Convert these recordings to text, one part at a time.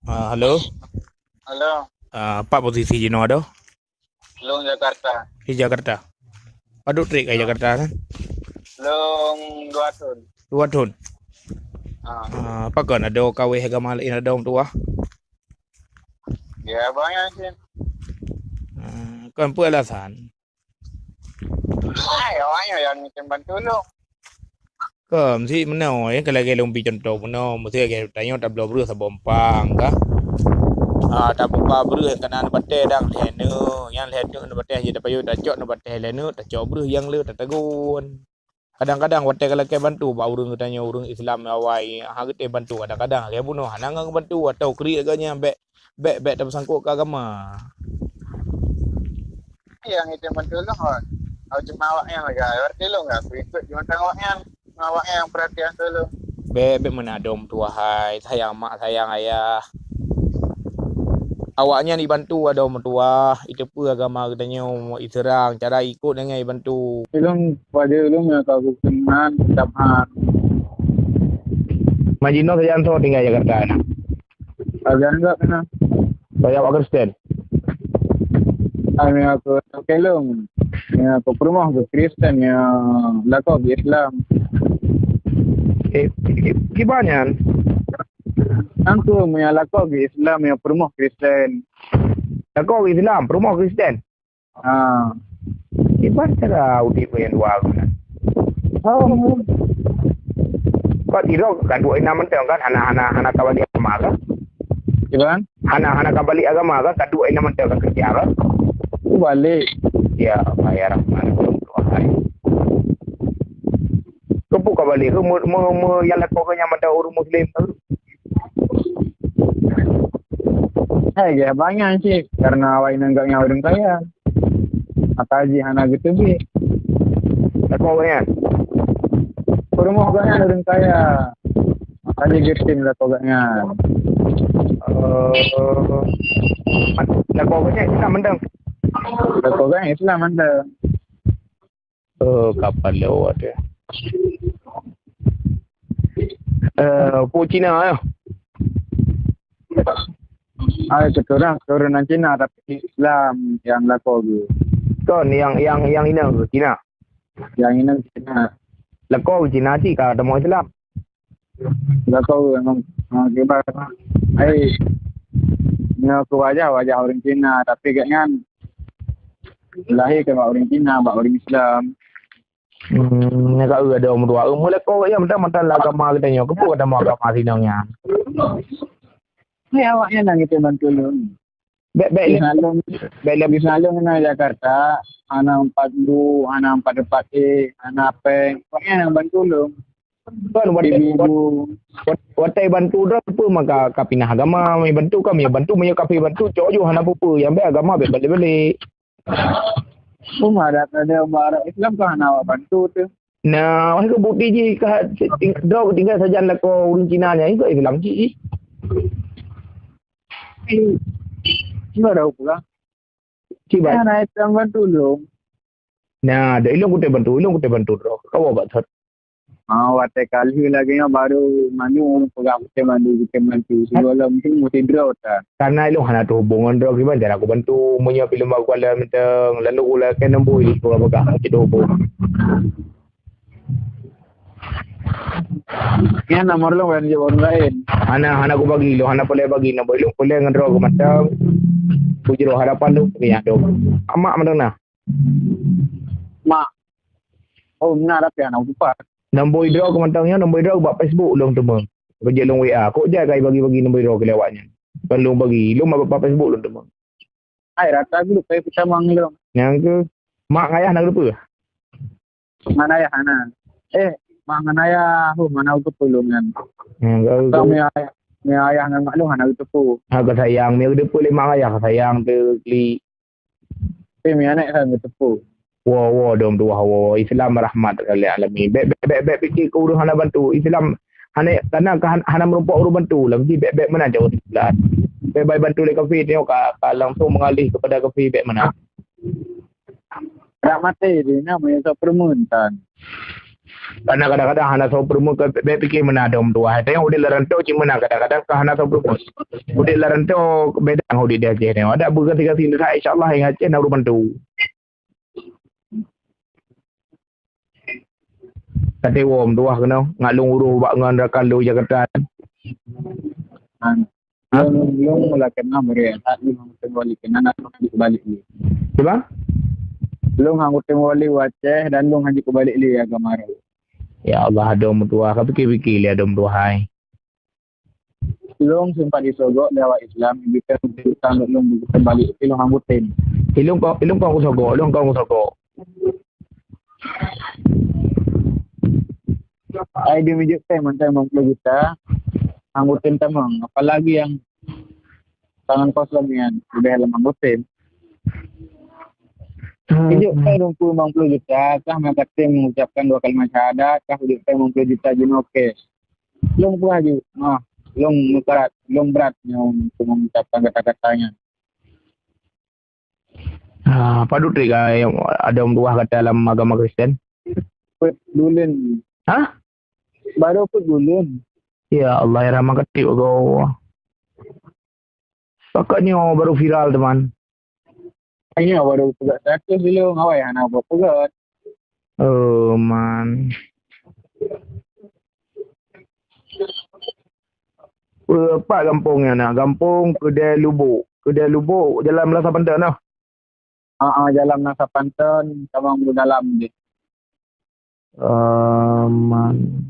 Halo, Halo, Pak posisi Jino ada Long Jakarta. di Jakarta. Aduh, trik ke Ah, Jakarta kan? Long dua tahun. Dua tahun. Ah, Apa kan ada kawin harga malin ada orang tua. ya banyak sih. Kan apa alasan? Ya banyak yang minta bantu lo. Kan si mana ya kalau kita lumpi contoh mana mesti kita tanya tak belum berusaha bompang kah? Tak bompa berusaha kena nak batai dah lehenu, yang lehenu nak batai je dapat yo dah cok nak batai lehenu tak cok berusaha yang le tak tegun. Kadang-kadang batai kalau kita bantu, pak urang tanya urang Islam awai, hang kita bantu kadang-kadang dia bunuh, hanang bantu atau keri agaknya bet tak bersangkut ke agama. Yang minta bantu lo. Aku cuma awak yang lagi. Berarti lo nggak aku ikut cuma awak yang perhatian dulu. Bebek mana dom tua hai, sayang mak sayang ayah. Awaknya dibantu ada orang tua, itu pun agama katanya mau iserang, cara ikut dengan dibantu. Ilung pada ilung yang kau kenan dapat Majino saja anto tinggal Jakarta na. agar enggak kena. Saya awak Kristen. Kami aku kelung. Ya aku rumah ke Kristen yang lakau Islam. Gimana? Aku punya lakau Islam yang rumah Kristen. Kau Islam, rumah Kristen. Ah, Gimana cara udik yang dua kan? oh, Kau tidak kan dua enam mentang kan anak-anak kawali agama kan? gimana? Anak-anak kawali agama kan dua enam mentang kan kerja kan? Aku balik. Ya bayar mana belum dua hari. Kau buka balik, kau mau yang kau kan yang ada orang Muslim tu. Ya banyak sih karena awak nenggaknya orang kaya. Maka haji anak gitu bi. Kau kan? Rumah banyak orang kaya. Makanya gertim lah kogaknya. Kau kan Islam mentang. Lah kogaknya Islam anda. Kapal lewat ya. Pu Cina ya. Keturunan Cina tapi Islam yang laku gitu. Kan yang ini Cina. Yang ini Cina. Lako Cina sih kalau mau Islam. Laku memang kibar. Ini aku wajah orang Cina tapi kayaknya lahir ke orang Cina, orang Islam. Nak ada umur dua umur lako ya mentang agama katanya. Kepu ada mau agama sinangnya. Awaknya nang itu bantu lu. Baik Lebih selalu na Jakarta, anak 42, anak 44 anak apa, pokoknya nang bantu lu. kan watai bantu dah apa maka kapinah agama mai bantu kami bantu mai kapi bantu cojo hana apa yang be agama be balik. Semua ada barat Islam kan awak bantu tu. Nah, wah ke bukti je tinggal saja lah ko urang Cina nya itu Islam ji. Enggak ada pula. Cibat. Naik yang bantu lu. Nah, ada ilmu kita bantu ro. Kau buat thot. Wate kali lagi yang baru manu pegang kita bantu segala mungkin mesti draw ta. Karena ilmu hana tu hubungan ro gimana cara aku bantu punya film aku ala mentang lalu ulah kan nembu itu apa kita hubung. Ya nomor lu kan je orang lain. Hana aku bagi lo hana boleh bagi nak boleh boleh ngan ro aku mentang. Bujro harapan tu ya do. Amak mentang nah. Mak. Oh benar apa anak lupa. Nombor hidro aku mentangnya nombor hidro buat Facebook long temu. Kerja long WA. Kok jaga bagi nombor hidro ke lewatnya. Kan long bagi. Long buat Facebook long temu. Rata aku lupa kita manggil. Yang ke mak ayah nak lupa. Mana ya Hana? Mana ya? Mana aku tolongan. Yang Kami ayah ngan maklum Hana itu pu. Aku sayang. Mereka depu lima ayah sayang tu li. Tapi anak kan itu pu. Wow, dom tu wow. Islam rahmat kali alami. Bek fikir kau urang hana bantu. Islam hana karena hana merupakan urang bantu. Lagi bek mana jauh sebelah. Bek bantu le kafe tengok langsung mengalih kepada kafe bek mana. Rahmat ni namanya permuntan. Karena kadang-kadang hana so permu ke fikir mana ada tua. Tengok udah larantau cuma nak kadang-kadang ke hana so permu. Udah larantau beda udah dia je. Ada berganti-ganti dah insya-Allah yang aja nak bantu. Kata wom tua kena ngalung uru bak ngan kalau Jakarta. Yung wala ka na meriah at yung tengwali kena nak balik ni. Coba? Long hangut tengwali waceh dan long haji kebalik li agama ro. Ya Allah ada tua. Kau fikir-fikir dia ada tua hai. Long sempat disogok lewat Islam kita utang long kembali long hangutin. Ilung kau usogok, ilung kau usogok. Ai dia mijuk teh mantai 50 juta. Hangutin tamang apalagi yang tangan kosong yan udah dalam hangutin. Mijuk teh 50 juta kah mengatakan mengucapkan 2 kalimat syahadat kah mijuk teh 50 juta jinoke. Long pun haju. Long berat untuk mengucapkan kata-katanya. Padu trik yang ada tua kata dalam agama Kristen. Put dulun. Hah? Baru put dulun. Ya Allah ya rahmat ketik kau. Pakatnya baru viral teman. Ini baru pegat status dulu ngawai anak buat pegat. Oh man. Apa kampungnya nak? Kampung Kedai Lubuk. Kedai Lubuk Jalan Melasa Pandan lah. Jalan Nasa Pantan Tamang dalam dia. Man.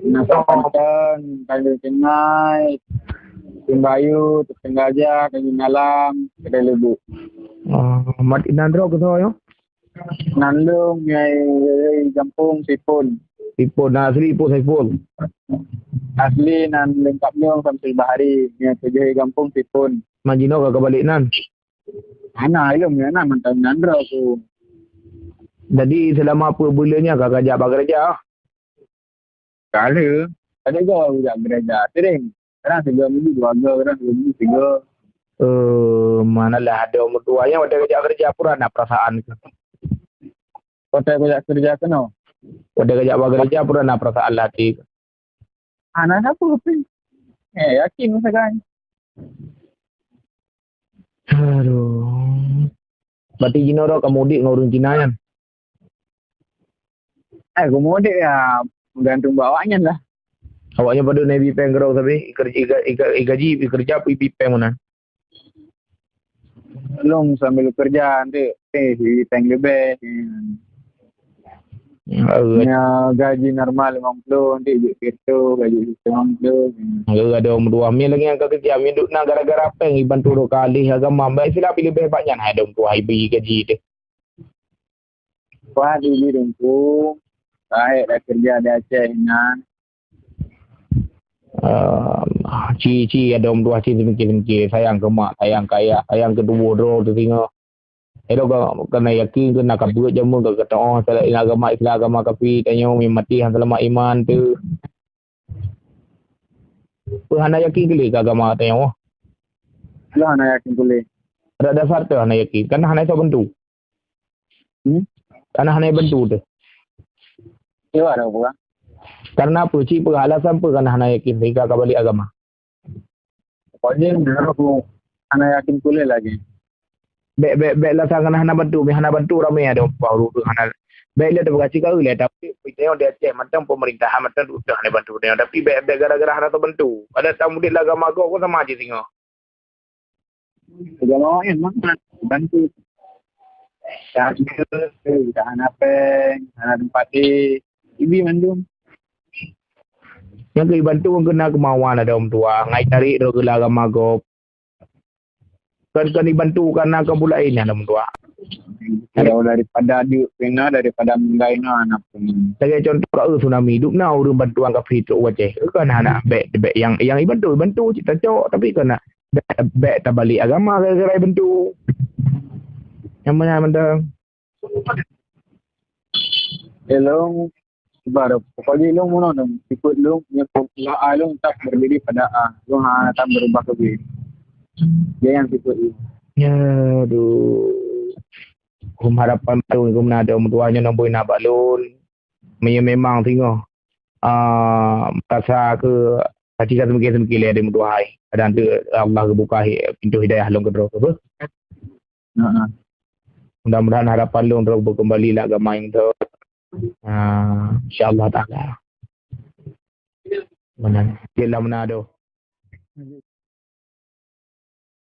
Nasa Pantan, Tanjung Kenai, Timbayu, Tenggajak, Tanjung Alam, Kedai Lubuk. Mati Nandro ke tu yo? Nandung nyai kampung Sipun. Sipun asli Ipoh Saiful. Asli nan lengkap nyong sampai bahari nya kerja kampung Sipun. Majino ke balik nan. Ana ilmu nya nan mantan Nandro tu. Jadi selama apa bulannya kau kerja apa kerja? Kala ada juga budak gereja sering. Kadang 3 minggu 2 hari, kadang 2 minggu 3. Manalah ada umur tuanya ada kerja pura nak perasaan. Kota kerja kena. Ada kerja pura nak perasaan latih. Anak apa pun. Yakin sekarang. Aduh. Berarti Cina dah kemudik ngurung Cina kan? Kemudian ya gantung bawahnya lah. Awaknya pada Navy Peng kerau tapi gaji kerja pergi Peng mana? Long sambil kerja nanti di Peng lebih. Gaji normal 50 nanti itu gaji 50. Ada umur 2 mil lagi yang kerja min duk nak gara-gara Peng bantu 2 kali agama baik sila pilih lebih banyak ada umur 2 bagi gaji dia. Wah di rumpu. Baik dah kerja di Aceh nan. Ci ada umur 2 ci mikir sayang ke mak, sayang ke ayah, sayang ke dua tu tengok. Elok kena yakin kena kabut jamu ke kata salah agama Islam agama kafir tanya mati hang selamat iman tu. Hana yakin ke agama tanya. Lah hana yakin boleh. Ada dasar tu hana yakin kan hana itu bentuk. Karena hana bentuk tu. Iya ada apa? Karena apa sih alasan apa kan hana yakin mereka kembali agama. Pokoknya aku hana yakin boleh lagi. Baik lah sangat hana bantu ramai ada baru tu hana. Baik dia berkasi kau lihat tapi tengok dia cek macam pemerintahan macam tu dah hana bantu dia tapi baik gara-gara hana tu bantu. Ada tamu di agama kau sama aja tengok. Agama yang mana bantu. Dah hana Peng, hana tempat ibi mandum. Yang kau bantu kena kemauan ada tua ngai cari do agama kau. Kan dibantu karena kau pula ini ada tua. Kalau daripada dia kena daripada mengai anak pun. Sebagai contoh kalau tsunami duk na urus bantuan kafir tu wajah. Kan anak baik yang bantu cita cok tapi kena baik tak balik agama gara-gara bantu. Yang mana mendang. Elong baru pokoknya long mana dong ikut long yang popular long tak berdiri pada long tak berubah ke B. Dia yang ikut itu. Ya aduh. Harapan tu aku nak ada tuanya nombor nak balun. memang tengok rasa ke hati kata mungkin ada dua hai ada nanti Allah buka pintu hidayah long kedua apa Ha. mudah-mudahan harapan long terus kembali lah agama yang tu insyaallah taala mana dia lah mana